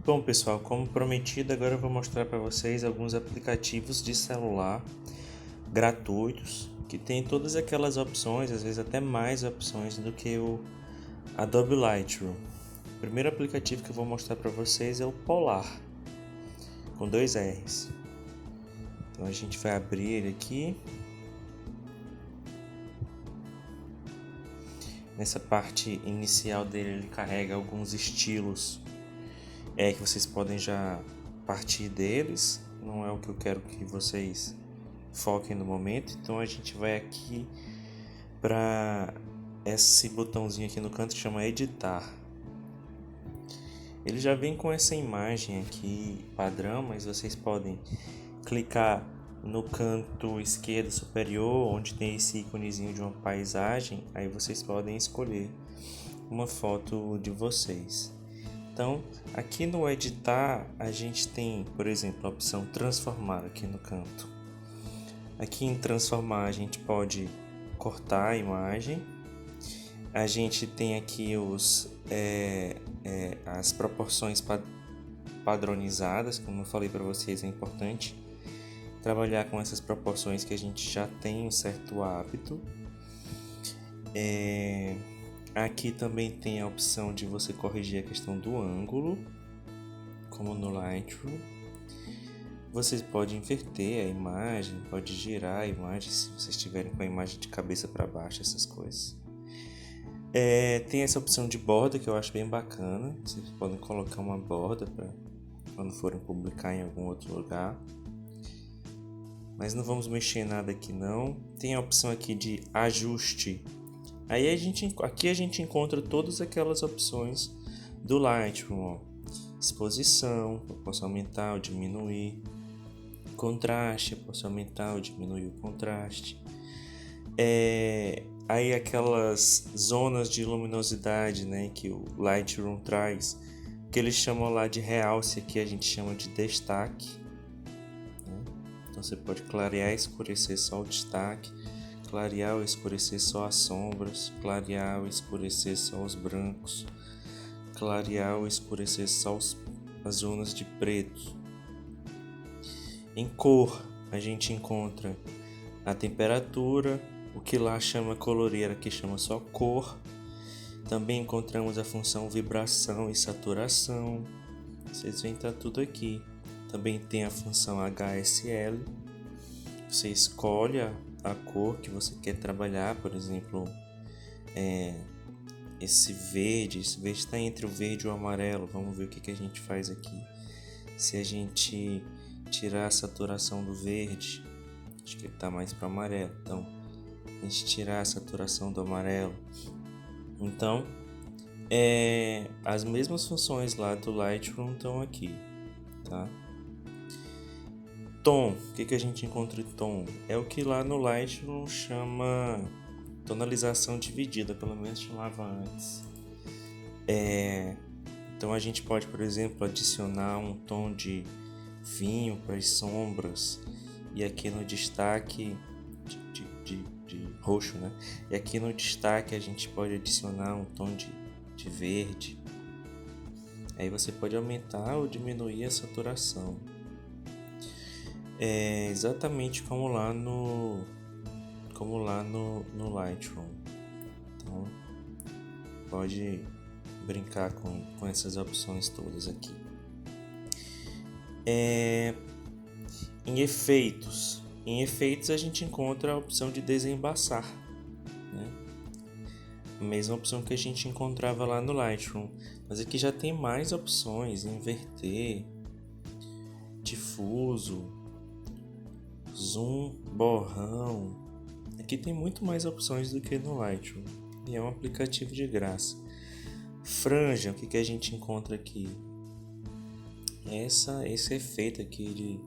Bom, pessoal, como prometido, agora eu vou mostrar para vocês alguns aplicativos de celular gratuitos que tem todas aquelas opções, às vezes até mais opções do que o Adobe Lightroom. O primeiro aplicativo que eu vou mostrar para vocês é o Polar, com dois R's. Então a gente vai abrir ele aqui. Nessa parte inicial dele, ele carrega alguns estilos que vocês podem já partir deles. Não é o que eu quero que vocês foquem no momento. Então a gente vai aqui para esse botãozinho aqui no canto que chama editar. Ele já vem com essa imagem aqui padrão, mas vocês podem clicar no canto esquerdo superior, onde tem esse íconezinho de uma paisagem. Aí vocês podem escolher uma foto de vocês. Então, aqui no editar, a gente tem, por exemplo, a opção transformar aqui no canto. Aqui em transformar, a gente pode cortar a imagem. A gente tem aqui as proporções padronizadas, como eu falei para vocês, é importante trabalhar com essas proporções que a gente já tem um certo hábito. Aqui também tem a opção de você corrigir a questão do ângulo, como no Lightroom. Vocês podem inverter a imagem, pode girar a imagem se vocês estiverem com a imagem de cabeça para baixo, essas coisas. Tem essa opção de borda que eu acho bem bacana. Vocês podem colocar uma borda para quando forem publicar em algum outro lugar. Mas não vamos mexer em nada aqui não. Tem a opção aqui de ajuste. Aí aqui a gente encontra todas aquelas opções do Lightroom, ó. Exposição, eu posso aumentar ou diminuir. Contraste, eu posso aumentar ou diminuir o contraste. Aí aquelas zonas de luminosidade, né, que o Lightroom traz, que eles chamam lá de realce, aqui a gente chama de destaque. Então você pode clarear e escurecer só o destaque, clarear ou escurecer só as sombras, clarear ou escurecer só os brancos, clarear ou escurecer só as zonas de preto. Em cor, a gente encontra a temperatura, o que lá chama colorir, aqui chama só cor. Também encontramos a função vibração e saturação. Vocês veem que tá tudo aqui. Também tem a função HSL. Você escolhe a cor que você quer trabalhar, por exemplo, esse verde está entre o verde e o amarelo. Vamos ver o que a gente faz aqui. Se a gente tirar a saturação do verde, acho que ele está mais para o amarelo, então a gente tirar a saturação do amarelo. Então, as mesmas funções lá do Lightroom estão aqui, tá? Tom, o que a gente encontra em tom? É o que lá no Lightroom chama tonalização dividida, pelo menos chamava antes. Então a gente pode, por exemplo, adicionar um tom de vinho para as sombras, e aqui no destaque de roxo, né? E aqui no destaque a gente pode adicionar um tom de verde. Aí você pode aumentar ou diminuir a saturação. Exatamente como lá no Lightroom. Então pode brincar com essas opções todas aqui. Em efeitos a gente encontra a opção de desembaçar, né? A mesma opção que a gente encontrava lá no Lightroom, mas aqui já tem mais opções: inverter, difuso, zoom, borrão. Aqui tem muito mais opções do que no Lightroom, e é um aplicativo de graça. Franja, o que a gente encontra aqui? Esse efeito aqui de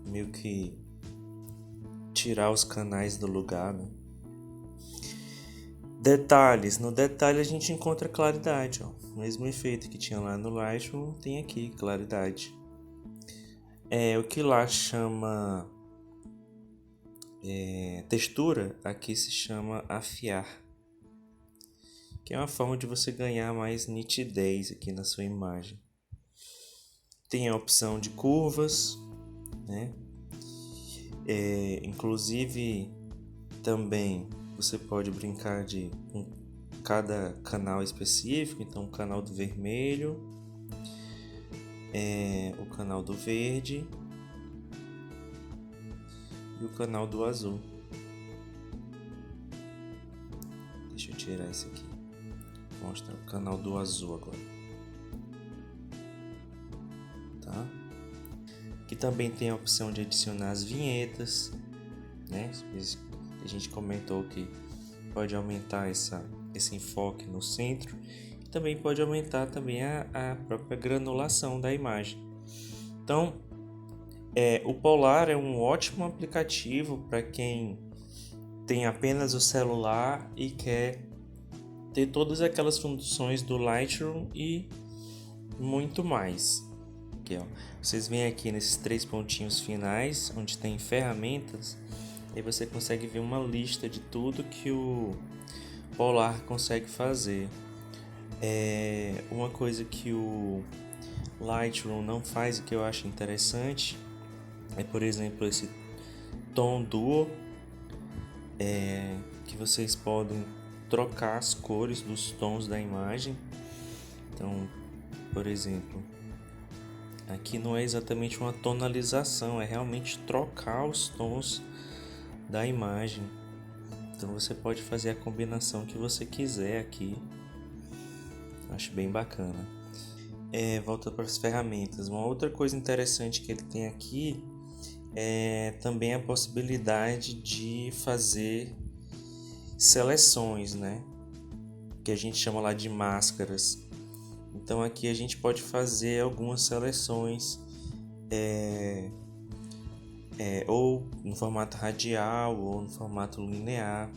meio que tirar os canais do lugar, né? Detalhes, no detalhe a gente encontra claridade, ó. O mesmo efeito que tinha lá no Lightroom tem aqui, claridade. O que lá chama textura, aqui se chama afiar, que é uma forma de você ganhar mais nitidez aqui na sua imagem. Tem a opção de curvas, né? Inclusive também você pode brincar com cada canal específico, então o canal do vermelho, o canal do verde e o canal do azul. Deixa eu tirar esse aqui. Vou mostrar o canal do azul agora. Tá? Aqui também tem a opção de adicionar as vinhetas, né? A gente comentou que pode aumentar esse enfoque no centro e também pode aumentar também a própria granulação da imagem. Então, o Polar é um ótimo aplicativo para quem tem apenas o celular e quer ter todas aquelas funções do Lightroom e muito mais. Aqui, ó. Vocês vêm aqui nesses 3 pontinhos finais, onde tem ferramentas, e você consegue ver uma lista de tudo que o Polar consegue fazer. Uma coisa que o Lightroom não faz e que eu acho interessante é, por exemplo, esse tom duo, que vocês podem trocar as cores dos tons da imagem. Então, por exemplo, aqui não é exatamente uma tonalização, é realmente trocar os tons da imagem. Então você pode fazer a combinação que você quiser aqui. Acho bem bacana. Volta para as ferramentas. Uma outra coisa interessante que ele tem aqui é também a possibilidade de fazer seleções, né? Que a gente chama lá de máscaras. Então aqui a gente pode fazer algumas seleções ou no formato radial ou no formato linear,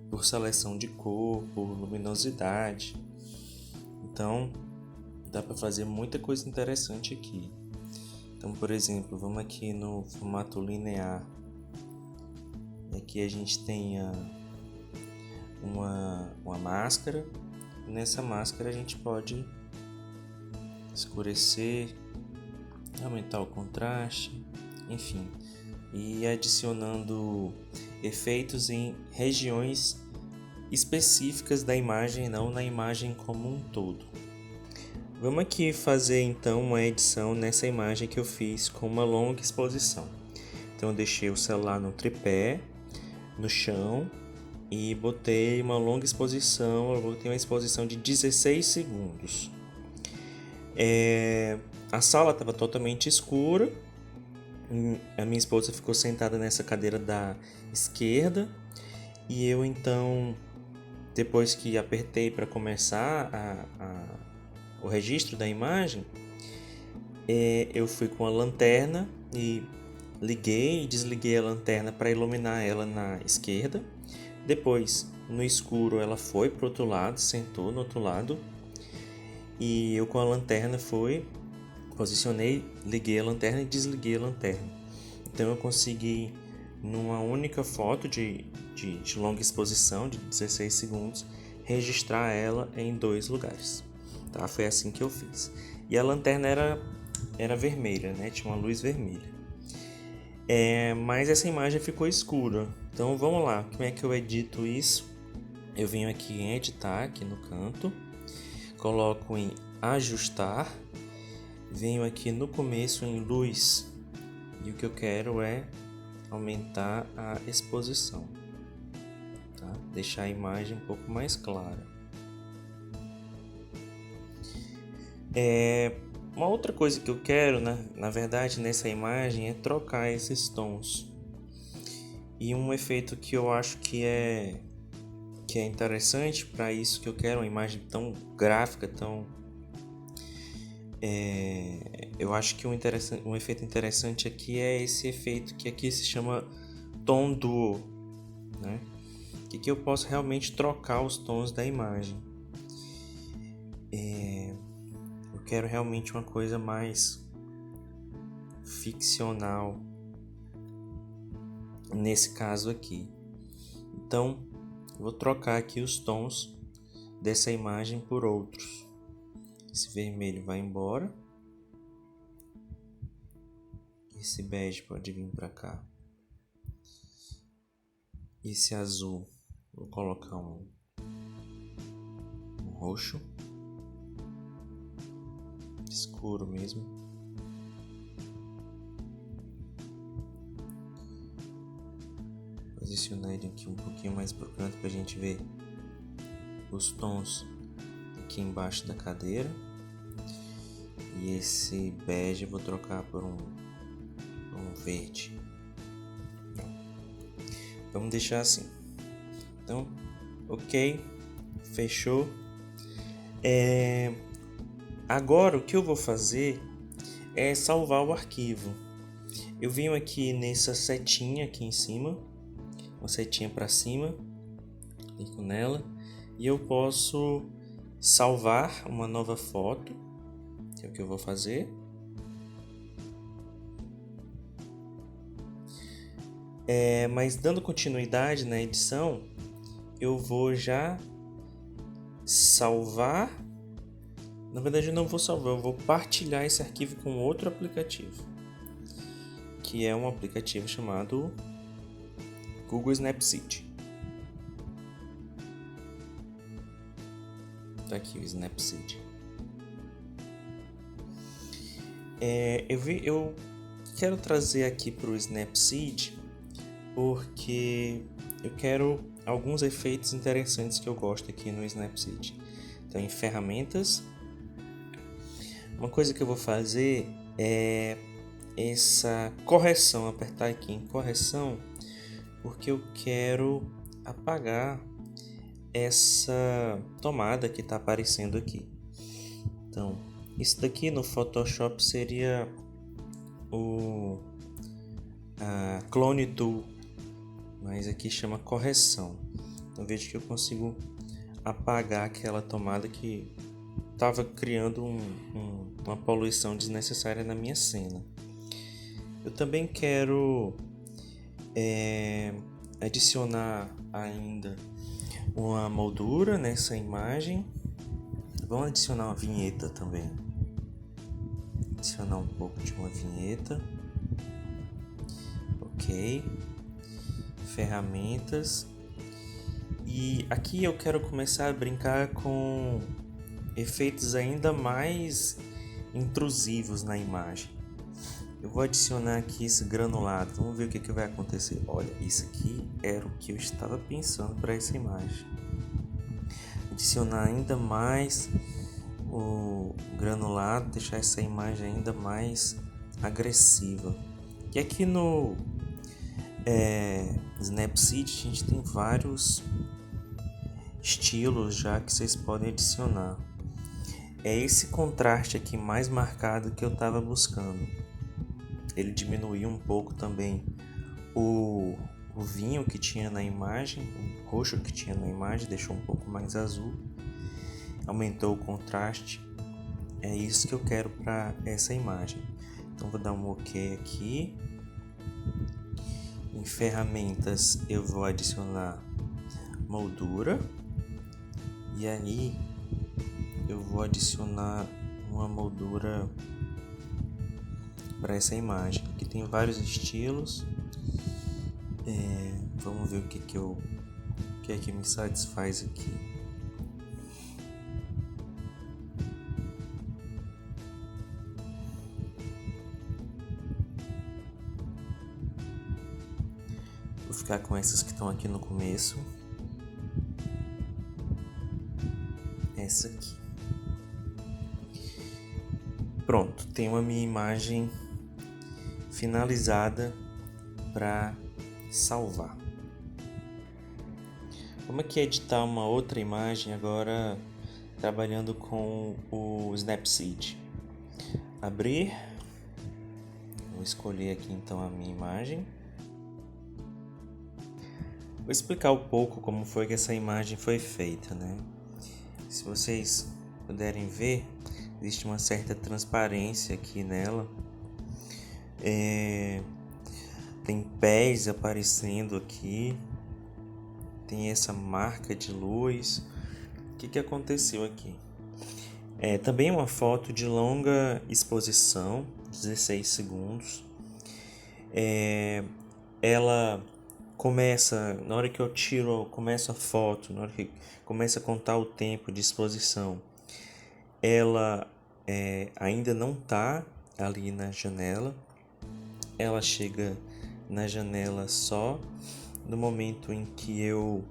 por seleção de cor, por luminosidade. Então dá para fazer muita coisa interessante aqui. Então, por exemplo, vamos aqui no formato linear. Aqui a gente tem uma máscara. E nessa máscara a gente pode escurecer, aumentar o contraste, enfim, e adicionando efeitos em regiões específicas da imagem, não na imagem como um todo. Vamos aqui fazer então uma edição nessa imagem que eu fiz com uma longa exposição. Então eu deixei o celular no tripé, no chão, e botei uma longa exposição. Eu botei uma exposição de 16 segundos. A sala estava totalmente escura. A minha esposa ficou sentada nessa cadeira da esquerda. E eu então, depois que apertei para começar o registro da imagem, eu fui com a lanterna e liguei e desliguei a lanterna para iluminar ela na esquerda. Depois, no escuro, ela foi para o outro lado, sentou no outro lado. E eu com a lanterna posicionei, liguei a lanterna e desliguei a lanterna. Então eu consegui, numa única foto de longa exposição, de 16 segundos, registrar ela em 2 lugares. Tá? Foi assim que eu fiz. E a lanterna era vermelha, né? Tinha uma luz vermelha. Mas essa imagem ficou escura. Então vamos lá, como é que eu edito isso? Eu venho aqui em editar, aqui no canto, coloco em ajustar, venho aqui no começo em luz, e o que eu quero é aumentar a exposição, tá? Deixar a imagem um pouco mais clara. Uma outra coisa que eu quero, na verdade, nessa imagem é trocar esses tons. E um efeito que eu acho que é interessante para isso que eu quero, uma imagem tão gráfica, tão... eu acho que um efeito interessante aqui é esse efeito que aqui se chama tom duo, né? Que eu posso realmente trocar os tons da imagem. Eu quero realmente uma coisa mais ficcional nesse caso aqui. Então vou trocar aqui os tons dessa imagem por outros. Esse vermelho vai embora. Esse bege pode vir para cá. Esse azul, vou colocar um roxo. Escuro mesmo. Posicionar ele aqui um pouquinho mais pro canto para a gente ver os tons aqui embaixo da cadeira. E esse bege eu vou trocar por um verde. Vamos deixar assim. Então, ok, fechou. Agora o que eu vou fazer é salvar o arquivo. Eu venho aqui nessa setinha aqui em cima, uma setinha para cima, clico nela e eu posso salvar uma nova foto, que é o que eu vou fazer. Mas dando continuidade na edição, eu vou já salvar. Na verdade eu não vou salvar, eu vou partilhar esse arquivo com outro aplicativo, que é um aplicativo chamado Google Snapseed. Tá aqui o Snapseed. Eu quero trazer aqui para o Snapseed porque eu quero alguns efeitos interessantes que eu gosto aqui no Snapseed. Então, em ferramentas, uma coisa que eu vou fazer é essa correção, apertar aqui em correção, porque eu quero apagar essa tomada que está aparecendo aqui. Então, isso daqui no Photoshop seria a Clone Tool, mas aqui chama correção. Então vejo que eu consigo apagar aquela tomada que estava criando uma poluição desnecessária na minha cena. Eu também quero adicionar ainda uma moldura nessa imagem. Vamos adicionar uma vinheta também. Adicionar um pouco de uma vinheta. Ok. Ferramentas. E aqui eu quero começar a brincar com efeitos ainda mais intrusivos na imagem. Eu vou adicionar aqui esse granulado. Vamos ver o que vai acontecer. Olha, isso aqui era o que eu estava pensando para essa imagem. Adicionar ainda mais o granulado, deixar essa imagem ainda mais agressiva. E aqui no Snapseed a gente tem vários estilos já que vocês podem adicionar. É esse contraste aqui mais marcado que eu estava buscando. Ele diminuiu um pouco também o vinho que tinha na imagem, o roxo que tinha na imagem, deixou um pouco mais azul, aumentou o contraste. É isso que eu quero para essa imagem. Então vou dar um OK aqui. Em ferramentas eu vou adicionar moldura e aí eu vou adicionar uma moldura para essa imagem. Aqui tem vários estilos. Vamos ver o que é que me satisfaz aqui. Vou ficar com essas que estão aqui no começo. Essa aqui. Pronto, tenho a minha imagem finalizada para salvar. Vamos aqui editar uma outra imagem agora trabalhando com o Snapseed. Abrir. Vou escolher aqui então a minha imagem. Vou explicar um pouco como foi que essa imagem foi feita, né? Se vocês puderem ver, existe uma certa transparência aqui nela. Tem pés aparecendo aqui. Tem essa marca de luz. que aconteceu aqui? Também uma foto de longa exposição, 16 segundos. Ela começa, na hora que eu começo a foto, na hora que começa a contar o tempo de exposição, ela ainda não está ali na janela. Ela chega na janela só no momento em que eu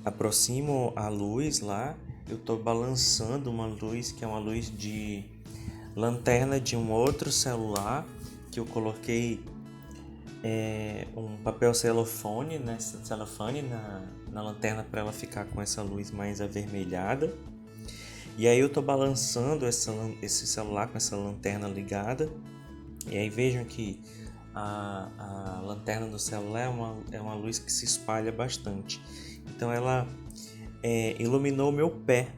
aproximo a luz lá. Eu estou balançando uma luz que é uma luz de lanterna de um outro celular, que eu coloquei um papel celofane na lanterna para ela ficar com essa luz mais avermelhada. E aí eu estou balançando esse celular com essa lanterna ligada. E aí vejam que a lanterna do celular é uma luz que se espalha bastante. Então ela iluminou o meu pé.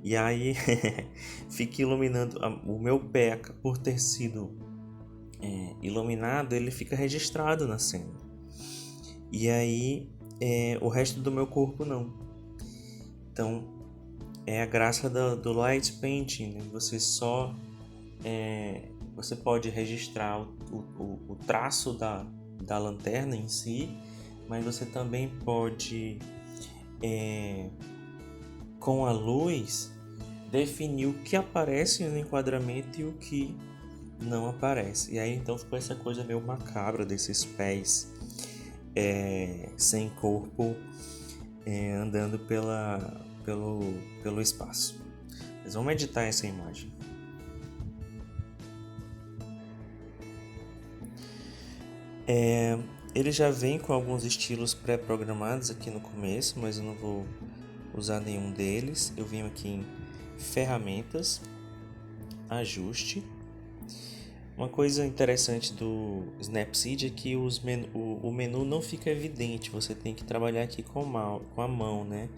E aí fica iluminando o meu pé. Por ter sido iluminado, ele fica registrado na cena. E aí o resto do meu corpo não. Então é a graça do light painting, né? Você pode registrar o traço da lanterna em si, mas você também pode, com a luz, definir o que aparece no enquadramento e o que não aparece. E aí então ficou essa coisa meio macabra desses pés sem corpo andando pelo espaço. Mas vamos editar essa imagem. Ele já vem com alguns estilos pré-programados aqui no começo, mas eu não vou usar nenhum deles. Eu vim aqui em ferramentas, ajuste. Uma coisa interessante do Snapseed é que o menu não fica evidente, você tem que trabalhar aqui com a mão, né?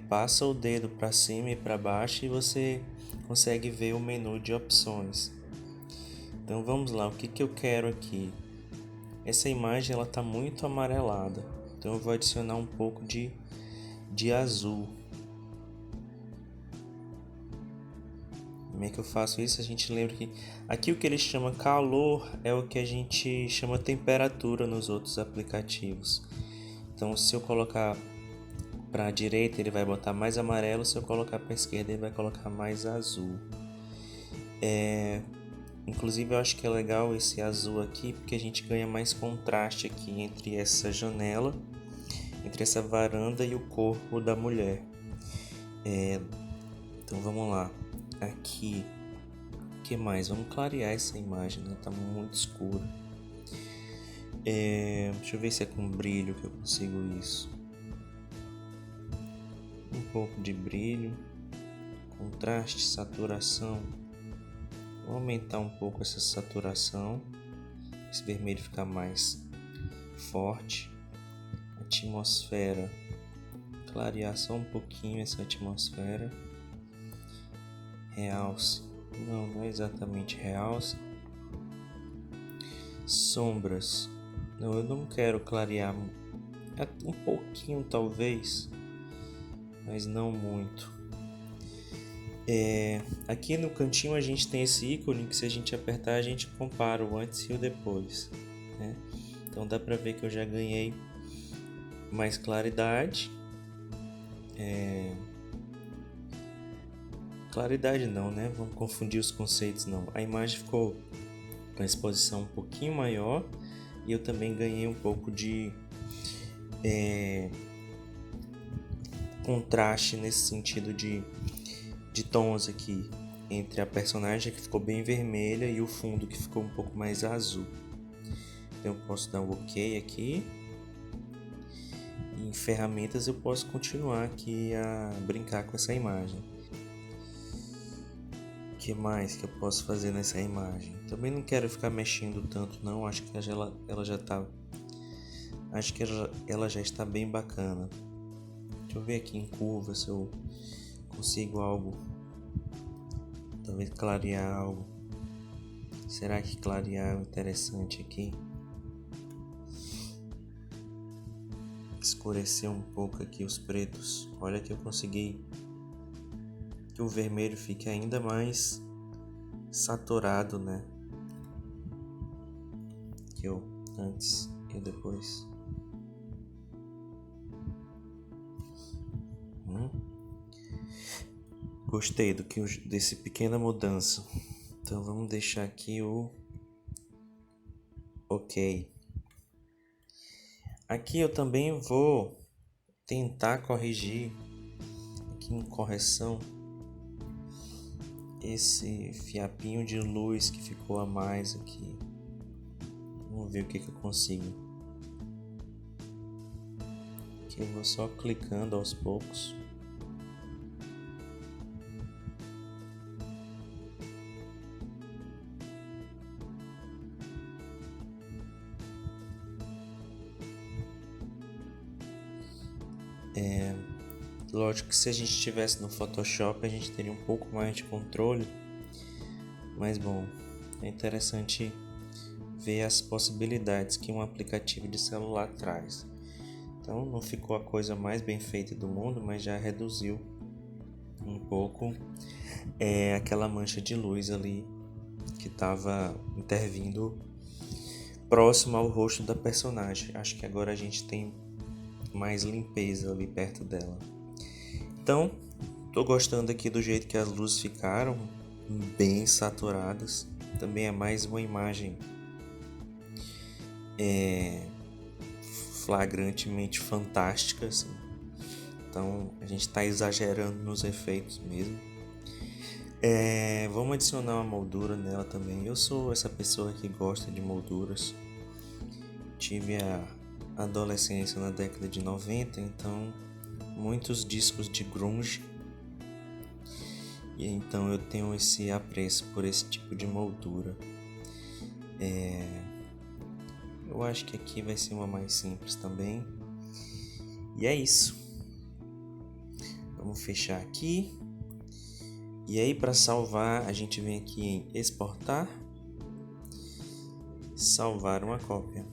Passa o dedo para cima e para baixo e você consegue ver o menu de opções. Então vamos lá, o que eu quero aqui? Essa imagem ela está muito amarelada, então eu vou adicionar um pouco de azul. Como é que eu faço isso? A gente lembra que aqui o que ele chama calor é o que a gente chama temperatura nos outros aplicativos. Então se eu colocar para a direita ele vai botar mais amarelo, se eu colocar para a esquerda ele vai colocar mais azul. Inclusive eu acho que é legal esse azul aqui porque a gente ganha mais contraste aqui entre essa janela, entre essa varanda e o corpo da mulher. Então vamos lá. Aqui, o que mais? Vamos clarear essa imagem, né? Tá muito escuro. Deixa eu ver se é com brilho que eu consigo isso. Um pouco de brilho, contraste, saturação. Vou aumentar um pouco essa saturação, esse vermelho ficar mais forte. Atmosfera, clarear só um pouquinho essa atmosfera. Realce, não é exatamente realce. Sombras, não, eu não quero clarear, um pouquinho talvez, mas não muito. Aqui no cantinho a gente tem esse ícone que se a gente apertar a gente compara o antes e o depois, né? Então dá pra ver que eu já ganhei mais claridade. Claridade não, né? Vamos confundir os conceitos não. A imagem ficou com a exposição um pouquinho maior e eu também ganhei um pouco de contraste nesse sentido de tons aqui entre a personagem que ficou bem vermelha e o fundo que ficou um pouco mais azul. Então eu posso dar um OK aqui. E em ferramentas eu posso continuar aqui a brincar com essa imagem. O que mais que eu posso fazer nessa imagem? Também não quero ficar mexendo tanto não, acho que ela já tá. Acho que ela já está bem bacana. Deixa eu ver aqui em curva se eu consigo algo. Talvez clarear algo. Será que clarear é interessante aqui? escurecer um pouco aqui os pretos. Olha que eu consegui que o vermelho fique ainda mais saturado, né? Que eu antes e depois. Gostei desse pequena mudança. Então vamos deixar aqui o OK. Aqui eu também vou tentar corrigir aqui em correção esse fiapinho de luz que ficou a mais aqui. Vamos ver o que eu consigo. Aqui eu vou só clicando aos poucos. Lógico que se a gente estivesse no Photoshop a gente teria um pouco mais de controle, mas bom, é interessante ver as possibilidades que um aplicativo de celular traz. Então não ficou a coisa mais bem feita do mundo, mas já reduziu um pouco aquela mancha de luz ali que estava intervindo próximo ao rosto da personagem. Acho que agora a gente tem mais limpeza ali perto dela. Então, tô gostando aqui do jeito que as luzes ficaram, bem saturadas. Também é mais uma imagem flagrantemente fantástica, assim. Então, a gente está exagerando nos efeitos mesmo. Vamos adicionar uma moldura nela também. Eu sou essa pessoa que gosta de molduras. Tive a adolescência na década de 90, então muitos discos de grunge, e então eu tenho esse apreço por esse tipo de moldura. Eu acho que aqui vai ser uma mais simples também, e é isso. Vamos fechar aqui, e aí para salvar a gente vem aqui em exportar, salvar uma cópia.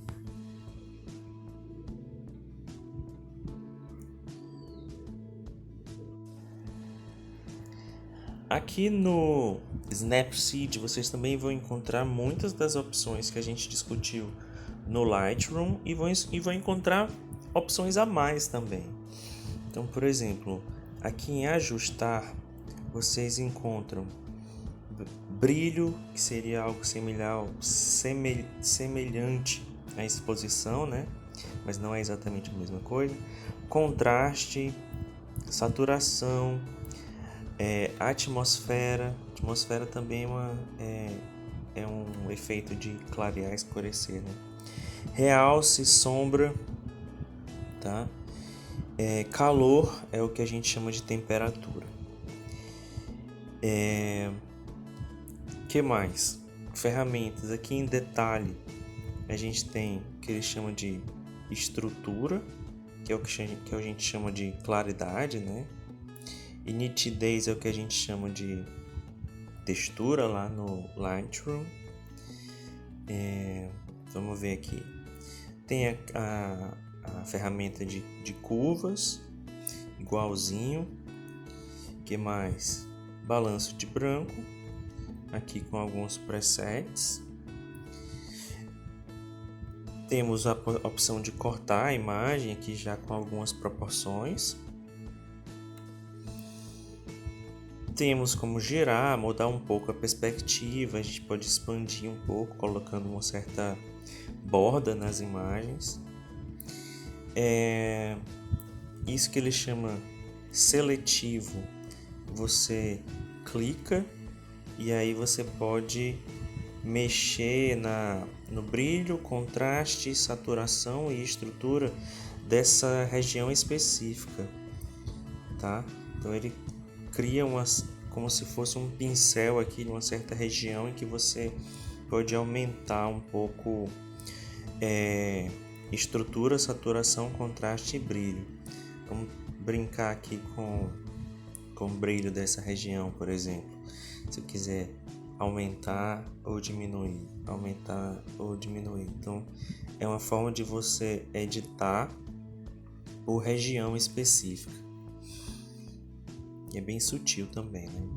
Aqui no Snapseed vocês também vão encontrar muitas das opções que a gente discutiu no Lightroom e vão encontrar opções a mais também. Então, por exemplo, aqui em ajustar vocês encontram brilho, que seria algo semelhante à exposição, né? Mas não é exatamente a mesma coisa. Contraste, saturação, atmosfera. Atmosfera também é um efeito de clarear, escurecer, né? Realce, sombra, tá? Calor é o que a gente chama de temperatura. Que mais? Ferramentas. Aqui em detalhe a gente tem o que eles chamam de estrutura, que é o que a gente chama de claridade, né? E nitidez é o que a gente chama de textura lá no Lightroom. Vamos ver aqui. Tem a ferramenta de curvas, igualzinho. Que mais? Balanço de branco, aqui com alguns presets. Temos a opção de cortar a imagem, aqui já com algumas proporções. Temos como girar, mudar um pouco a perspectiva, a gente pode expandir um pouco, colocando uma certa borda nas imagens. Isso que ele chama seletivo, você clica e aí você pode mexer no brilho, contraste, saturação e estrutura dessa região específica, tá? Então ele cria como se fosse um pincel aqui de uma certa região em que você pode aumentar um pouco estrutura, saturação, contraste e brilho. Vamos brincar aqui com o brilho dessa região, por exemplo. Se eu quiser aumentar ou diminuir, aumentar ou diminuir. Então é uma forma de você editar por região específica. E é bem sutil também, né?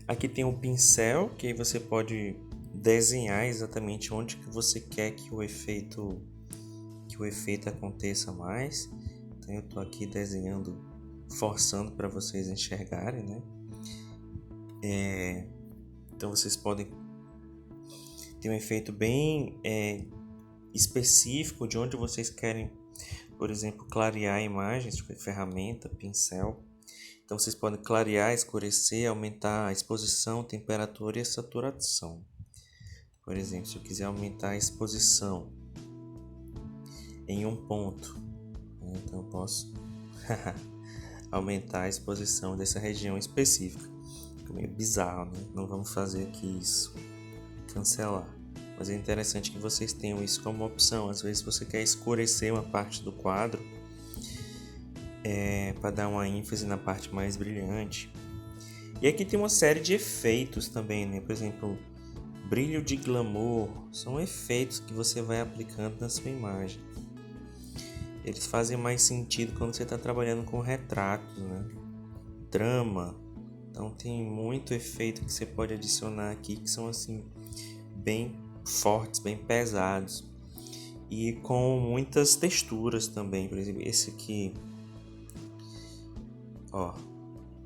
Aqui tem um pincel, que aí você pode desenhar exatamente onde que você quer que o efeito aconteça mais. Então eu estou aqui desenhando, forçando para vocês enxergarem, né? Então vocês podem ter um efeito bem específico de onde vocês querem, por exemplo, clarear a imagem, ferramenta, pincel. Então vocês podem clarear, escurecer, aumentar a exposição, temperatura e a saturação. Por exemplo, se eu quiser aumentar a exposição em um ponto, então eu posso aumentar a exposição dessa região específica. É meio bizarro, né? Não vamos fazer aqui isso, cancelar. Mas é interessante que vocês tenham isso como opção. Às vezes você quer escurecer uma parte do quadro para dar uma ênfase na parte mais brilhante. E aqui tem uma série de efeitos também, né? Por exemplo, brilho de glamour. São efeitos que você vai aplicando na sua imagem. Eles fazem mais sentido quando você está trabalhando com retratos, né? Drama. Então tem muito efeito que você pode adicionar aqui que são assim bem fortes, bem pesados e com muitas texturas também. Por exemplo, esse aqui, ó,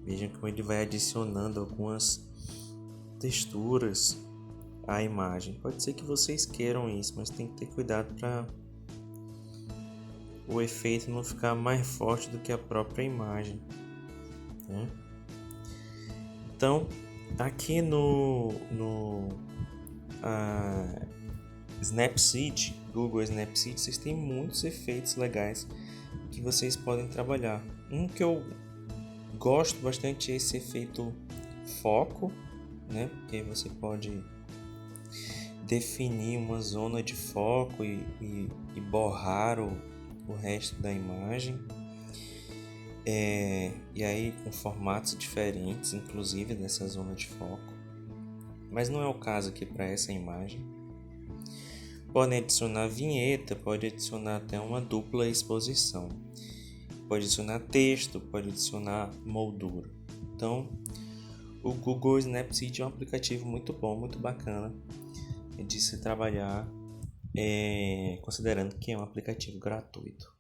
vejam como ele vai adicionando algumas texturas à imagem. Pode ser que vocês queiram isso, mas tem que ter cuidado para o efeito não ficar mais forte do que a própria imagem, né? Então, aqui no Snapseed, Google Snapseed, vocês têm muitos efeitos legais que vocês podem trabalhar. Um que eu gosto bastante é esse efeito foco, né? Porque você pode definir uma zona de foco e borrar o resto da imagem. E aí com formatos diferentes, inclusive dessa zona de foco. Mas não é o caso aqui para essa imagem. Pode adicionar vinheta, pode adicionar até uma dupla exposição. Pode adicionar texto, pode adicionar moldura. Então, o Google Snapseed é um aplicativo muito bom, muito bacana de se trabalhar, considerando que é um aplicativo gratuito.